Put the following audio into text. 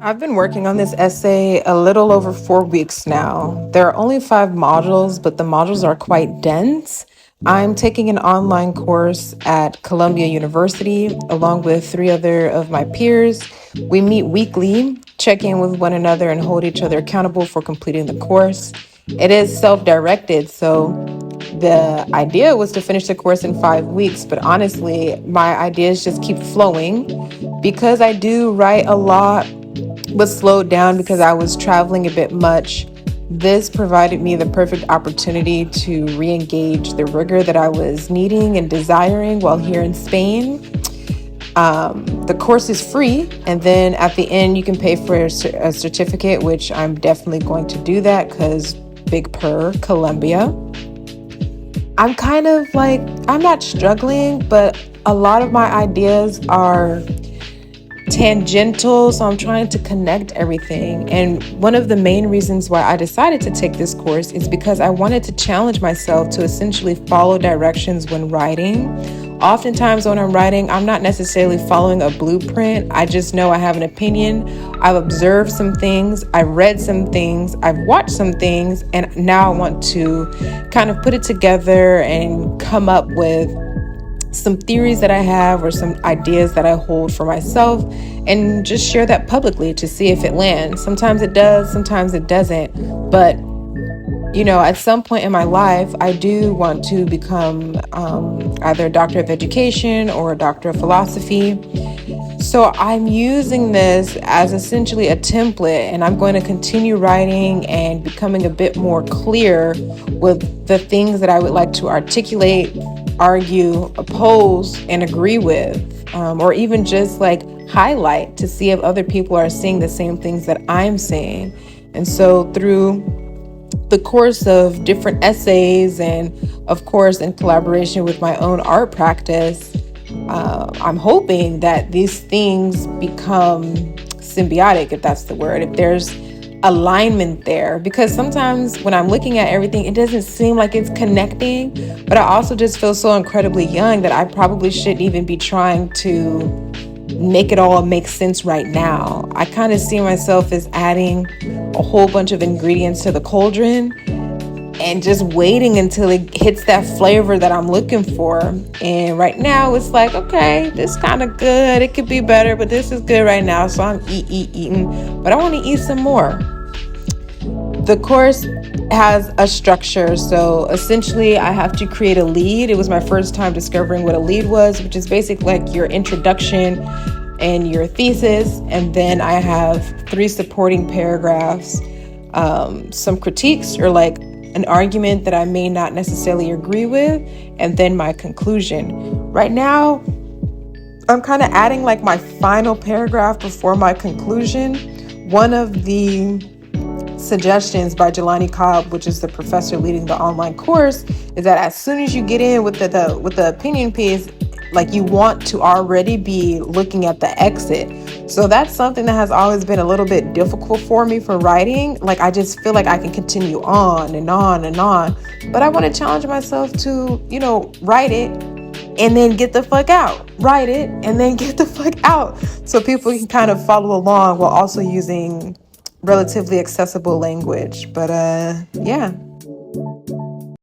I've been working on this essay a little over 4 weeks now. There are only 5 modules, but the modules are quite dense. I'm taking an online course at Columbia University along with 3 other of my peers. We meet weekly, check in with one another, and hold each other accountable for completing the course. It is self directed, so the idea was to finish the course in 5 weeks, but honestly, my ideas just keep flowing because I do write a lot was slowed down because I was traveling a bit much. This provided me the perfect opportunity to re-engage the rigor that I was needing and desiring while here in Spain. The course is free, and then at the end you can pay for a certificate, which I'm definitely going to do that because Big Purr, Colombia. I'm kind of like, I'm not struggling, but a lot of my ideas are tangential, so I'm trying to connect everything. And one of the main reasons why I decided to take this course is because I wanted to challenge myself to essentially follow directions when writing. Oftentimes when I'm writing, I'm not necessarily following a blueprint. I just know I have an opinion. I've observed some things, I've read some things, I've watched some things, and now I want to kind of put it together and come up with some theories that I have or some ideas that I hold for myself and just share that publicly to see if it lands. Sometimes it does, sometimes it doesn't. But, at some point in my life, I do want to become either a doctor of education or a doctor of philosophy. So I'm using this as essentially a template, and I'm going to continue writing and becoming a bit more clear with the things that I would like to articulate, argue, oppose, and agree with, or even just like highlight to see if other people are seeing the same things that I'm seeing. And so through the course of different essays and of course in collaboration with my own art practice, I'm hoping that these things become symbiotic, if that's the word, if there's alignment there, because sometimes when I'm looking at everything, it doesn't seem like it's connecting, but I also just feel so incredibly young that I probably shouldn't even be trying to make it all make sense right now. I kind of see myself as adding a whole bunch of ingredients to the cauldron and just waiting until it hits that flavor that I'm looking for. And right now it's like, okay, this kind of good. It could be better, but this is good right now. So I'm eating, but I want to eat some more. The course has a structure. So essentially I have to create a lead. It was my first time discovering what a lead was, which is basically like your introduction and your thesis. And then I have 3 supporting paragraphs, some critiques or like an argument that I may not necessarily agree with, and then my conclusion. Right now, I'm kind of adding like my final paragraph before my conclusion. One of the suggestions by Jelani Cobb, which is the professor leading the online course, is that as soon as you get in with the opinion piece, like you want to already be looking at the exit. So that's something that has always been a little bit difficult for me for writing. Like I just feel like I can continue on and on and on, but I want to challenge myself to, write it and then get the fuck out. Write it and then get the fuck out, so people can kind of follow along while also using relatively accessible language. But yeah.